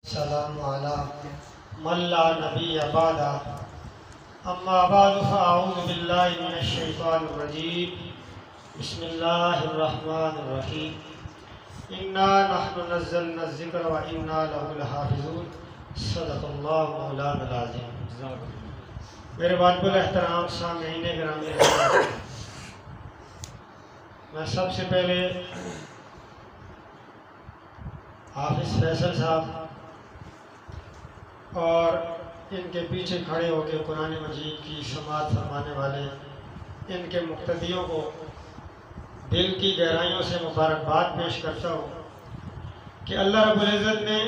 सलाम अला मल्ला नबी अबादा अम्मा बाद फ़अऊज़ु बिल्लाहि मिनश शैतानिर रजीम बिस्मिल्लाहिर रहमानिर रहीम इन्ना नहनु नज़्ज़लना ज़िक्र व इन्ना लहु लहाफ़िज़ून सदक़ल्लाहु मौलाना अज़ीम। मेरे वाजिबुल एहतराम सामईन गिरामी, मैं सबसे पहले हाफिज़ फैसल साहब और इनके पीछे खड़े होकर कुरान मजीद की समाअत फरमाने वाले इनके मुक्तदियों को दिल की गहराइयों से मुबारकबाद पेश करता हूँ कि अल्लाह रब्बुल इज़्ज़त ने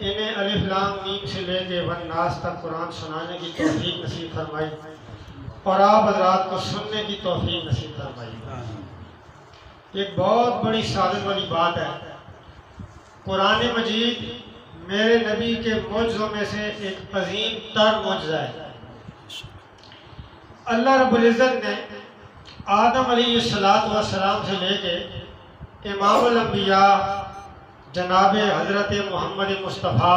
इन्हें अलिफ लाम मीम से लेके वन नास तक कुरान सुनाने की तौफीक नसीब फरमाई और आप हज़रात को सुनने की तौफीक नसीब फरमाई। एक बहुत बड़ी सादत वाली बात है। कुरान मजीद मेरे नबी के मौजज़ों में से एक अजीम तर मौजज़ा है। अल्लाह रब्बुल इज़्ज़त ने आदम अलैहिस्सलातु वस्सलाम से लेके इमामुल अंबिया जनाब हज़रत मोहम्मद मुस्तफ़ा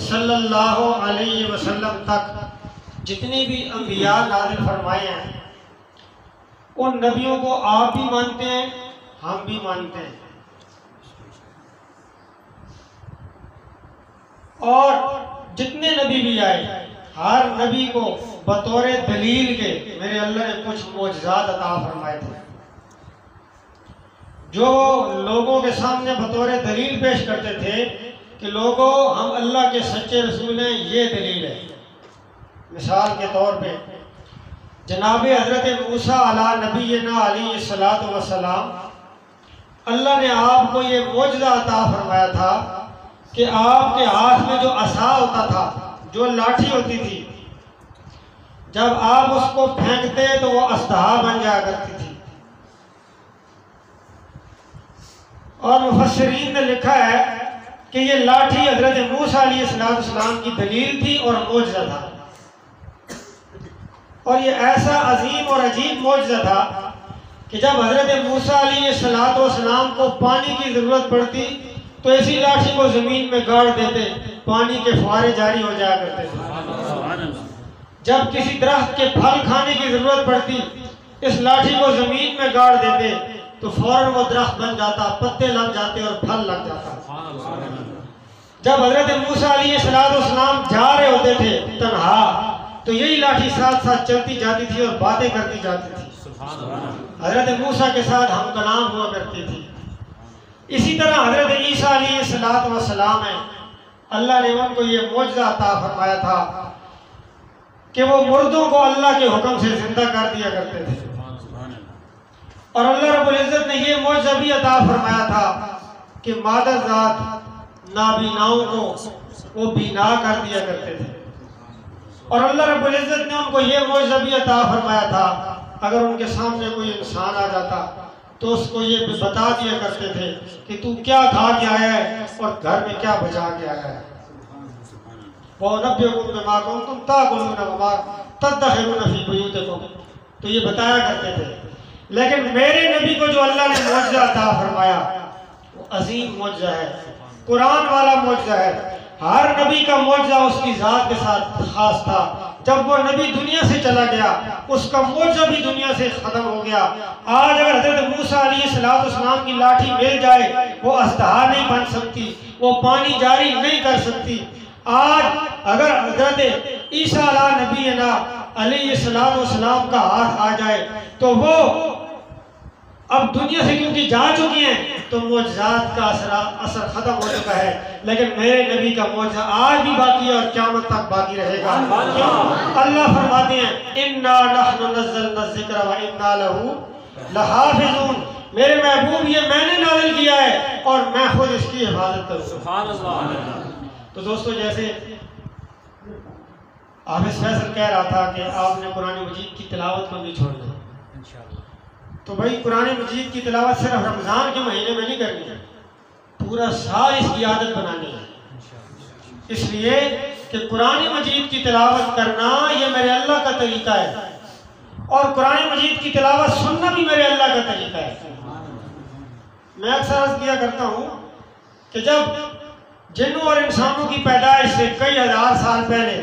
सल्लल्लाहु अलैहि वसल्लम तक जितने भी अंबिया नाज़िल फरमाए हैं, उन नबियों को आप भी मानते हैं, हम भी मानते हैं। और जितने नबी भी आए, हर नबी को बतौर दलील के मेरे अल्लाह ने कुछ मोजज़ात अता फरमाए थे, जो लोगों के सामने बतौर दलील पेश करते थे कि लोगों हम अल्लाह के सच्चे रसूल हैं, ये दलील है। मिसाल के तौर पे जनाब हज़रत मूसा अला नबीना अलैहिस्सलातु वस्सलाम, अल्लाह ने आपको ये मोजज़ा अता फरमाया था कि आपके हाथ में जो असा होता था, जो लाठी होती थी, जब आप उसको फेंकते तो वो अस्तहा बन जाया करती थी। और मुफस्सिरीन ने लिखा है कि ये लाठी हज़रत मूसा अलैहिस्सलाम की दलील थी और मोजज़ा था। और ये ऐसा अजीम और अजीब मोजज़ा था कि जब हज़रत मूसा अलैहिस्सलाम को पानी की ज़रूरत पड़ती तो ऐसी लाठी को ज़मीन में गाड़ देते, पानी के फुहारे जारी हो जाया करते थे। जब किसी दरख्त के फल खाने की ज़रूरत पड़ती, इस लाठी को ज़मीन में गाड़ देते तो फौरन वो दरख्त बन जाता, पत्ते लग जाते और फल लग जाता। जब हज़रत मूसा अलैहिस्सलाम जा रहे होते थे तन्हा, तो यही लाठी साथ साथ चलती जाती थी और बातें करती जाती थी। हज़रत मूसा के साथ हम कलाम हुआ करती थी। इसी तरह हज़रत ईसा अलैहिस्सलाम है, अल्लाह ने उनको ये मोजज़ा अता फरमाया था कि वो मुर्दों को अल्लाह के हुक्म से जिंदा कर दिया करते थे। और अल्लाह रब्बुल इज़्ज़त ने ये मोजज़ा भी अता फरमाया था कि मादा ज़ात नाबीनाओं को वो बीना कर दिया करते थे। और अल्लाह रब्बुल इज़्ज़त ने उनको ये मोजज़ा भी अता फरमाया था, अगर उनके सामने कोई इंसान आ जाता तो उसको ये बता दिया करते थे कि तू क्या खा के आया है और घर में क्या बचा के आया है। तो ये बताया करते थे। लेकिन मेरे नबी को जो अल्लाह ने मौजज़ा अता फरमाया वो अजीम मौजज़ा है, कुरान वाला मौजज़ा है। हर नबी का मौजज़ा उसकी ज़ात के साथ खास था। जब वो नबी दुनिया से चला गया, उसका मौजज़ा भी दुनिया से ख़त्म हो गया। आज अगर हज़रत मूसा अलैहिस्सलाम की लाठी मिल जाए, वो अस्तहा नहीं बन सकती, वो पानी जारी नहीं कर सकती। आज अगर हज़रत ईसा अला नबीना अलैहिस्सलाम का हाथ आ जाए तो वो अब दुनिया से क्योंकि जा चुकी हैं तो मौजज़ात का असर ख़त्म हो चुका है। लेकिन मेरे नबी का मौजज़ा आज भी बाकी है और क़यामत तक बाकी रहेगा। क्यों? अल्लाह फरमाते हैं इन्ना नहनु नज़्ज़लना ज़िक्र व इन्ना लहु लहाफ़िज़ून। मेरे महबूब ये मैंने नाज़िल किया है और मैं खुद इसकी हिफाजत करूँ। सुभान अल्लाह। तो दोस्तों, जैसे हाफिज़ फैसल कह रहा था कि आपने कुरान मजीद की तिलावत को नहीं छोड़ना, तो भाई कुरान मजीद की तिलावत सिर्फ रमज़ान के महीने में नहीं करनी है, पूरा साल इसकी आदत बनानी है। इसलिए कि कुरान मजीद की तिलावत करना ये मेरे अल्लाह का तरीका है और कुरान मजीद की तिलावत सुनना भी मेरे अल्लाह का तरीका है। मैं अक्सर अर्ज़ किया करता हूँ कि जब जिन्नों और इंसानों की पैदाइश से कई हजार साल पहले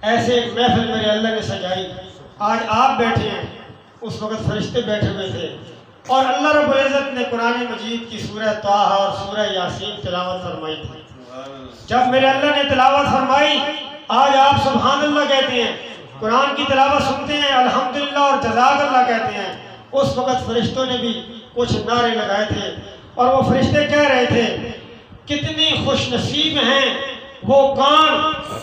ऐसे एक महफिल मेरे अल्लाह ने सजाई। आज आप बैठे हैं, उस वक्त फरिश्ते बैठे हुए थे और अल्लाह रब्बुल इज़्ज़त ने कुरान मजीद की सूरह ताहा और सूरह यासीन तिलावत फरमाई थी। जब मेरे अल्लाह ने तिलावत फरमाई, आज आप सुभान अल्लाह कहते हैं, कुरान की तिलावत सुनते हैं, अल्हम्दुलिल्लाह और जज़ाकल्लाह कहते हैं। उस वक्त फरिश्तों ने भी कुछ नारे लगाए थे और वो फरिश्ते कह रहे थे, कितनी खुशनसीब हैं वो कान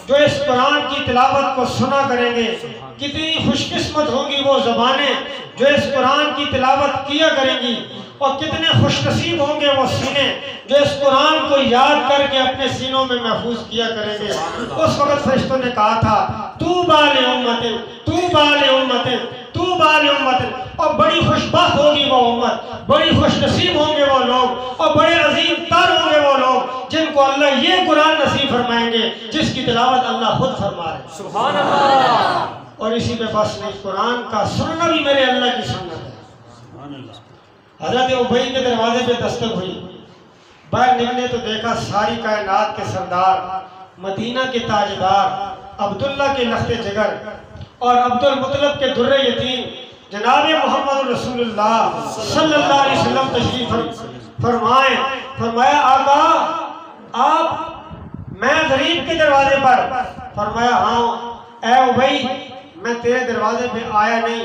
जो इस कुरान की तिलावत को सुना करेंगे, कितनी खुशकिस्मत होंगी वो ज़बानें जो इस कुरान की तिलावत किया करेंगी, और कितने खुशनसीब होंगे वो सीने जो इस कुरान को याद करके अपने सीनों में महफूज किया करेंगे। उस वक्त फरिश्तों ने कहा था, तू बाले उम्मतिन, तू बाले उम्मतिन, तू बाले उम्मतिन, और बड़ी खुशबख्त होगी वो उम्मत, बड़ी खुशनसीब होंगे वो लोग और बड़े अजीम तर होंगे वो लोग जिनको अल्लाह ये कुरान नसीब फरमाएंगे जिसकी तिलावत अल्लाह खुद फरमा रहे। सुभान अल्लाह। और इसी पे बस नहीं, कुरान का सुनना भी मेरे अल्लाह की सुन्नत है। हज़रत उबई के दरवाजे पे दस्तक हुई, बाहर निकले तो देखा सारी कायनात के सरदार, मदीना के ताजदार, अब्दुल्ला के लख्ते जिगर और अब्दुल मुतलब के दुर्रे यतीम जनाब मोहम्मद रसूलुल्लाह सल्लल्लाहु अलैहि वसल्लम तशरीफ फरमाए। फरमाया, आका आप, मैं गरीब के दरवाजे पर। फरमाया, हाँ ऐ उबई, मैं तेरे दरवाजे पे आया नहीं,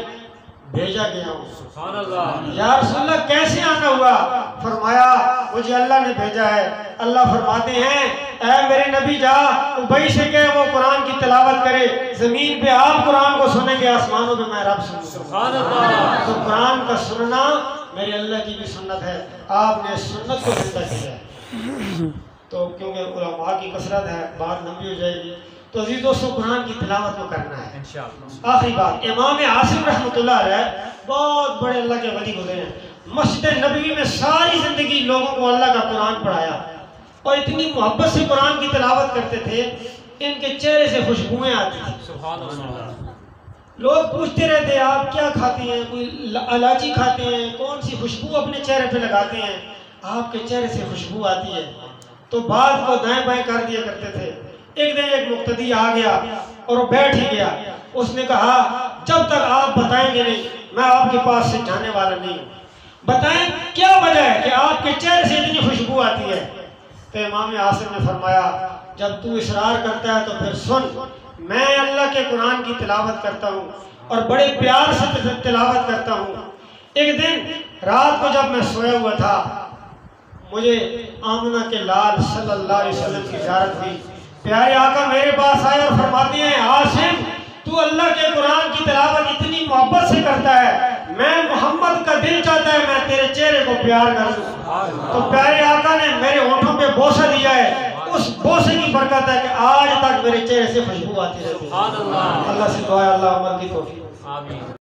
भेजा गया हूँ। या रसूलल्लाह कैसे आना हुआ? फरमाया, मुझे अल्लाह ने भेजा है। अल्लाह फरमाते हैं, ऐ मेरे नबी जा उबई से कहे वो कुरान की तिलावत करे, जमीन पे आप कुरान को सुनेंगे, आसमानों पे मैं रब सुनूंगा। तो कुरान का सुनना मेरे अल्लाह की भी सुन्नत है, आपने सुन्नत को जिंदा किया है। तो क्योंकि उलमा की कसरत है, बात लंबी हो जाएगी, तो अजीज दोस्तों कुरान की तिलावत को करना है इंशाअल्लाह। आखिरी बात, इमाम आसिम रहमतुल्लाह अलैह बहुत बड़े अल्लाह के वली गुजरे हैं। मस्जिद नबवी में सारी जिंदगी लोगों को अल्लाह का कुरान पढ़ाया और इतनी मोहब्बत से कुरान की तिलावत करते थे, इनके चेहरे से खुशबुएं आती थी। सुभान अल्लाह। लोग पूछते रहते, आप क्या खाते हैं? कोई इलायची खाते हैं, कौन सी खुशबू अपने चेहरे पे लगाते हैं? आपके चेहरे से खुशबू आती है। तो बात को दाएं बाएं कर दिया करते थे। एक दिन एक मुक्तदी आ गया और वो बैठ ही गया। उसने कहा, जब तक आप बताएंगे नहीं मैं आपके पास से जाने वाला नहीं हूँ। बताएं क्या वजह है कि आपके चेहरे से इतनी खुशबू आती है? तो इमाम आसिम ने फरमाया, जब तू इसरार करता है तो फिर सुन, मैं अल्लाह के कुरान की तिलावत करता हूँ और बड़े प्यार से तिलावत करता हूँ। एक दिन रात को जब मैं सोया हुआ था, मुझे आमना के लाल सल्लल्लाहु अलैहि वसल्लम की ज़ियारत हुई। प्यारे आका मेरे पास आए और फरमाते हैं, आसिम तू अल्लाह के कुरान की तिलावत इतनी मोहब्बत से करता है, मैं मोहम्मद का दिल चाहता है मैं तेरे चेहरे को प्यार कर दूं। तो प्यारे आका ने मेरे होठों पे बोसा दिया है, उस बोसे की बरकत है कि आज तक मेरे चेहरे से खुशबू आती रहती है। अल्लाह से दुआ, अल्लाह अमल की तौफीक। आमीन।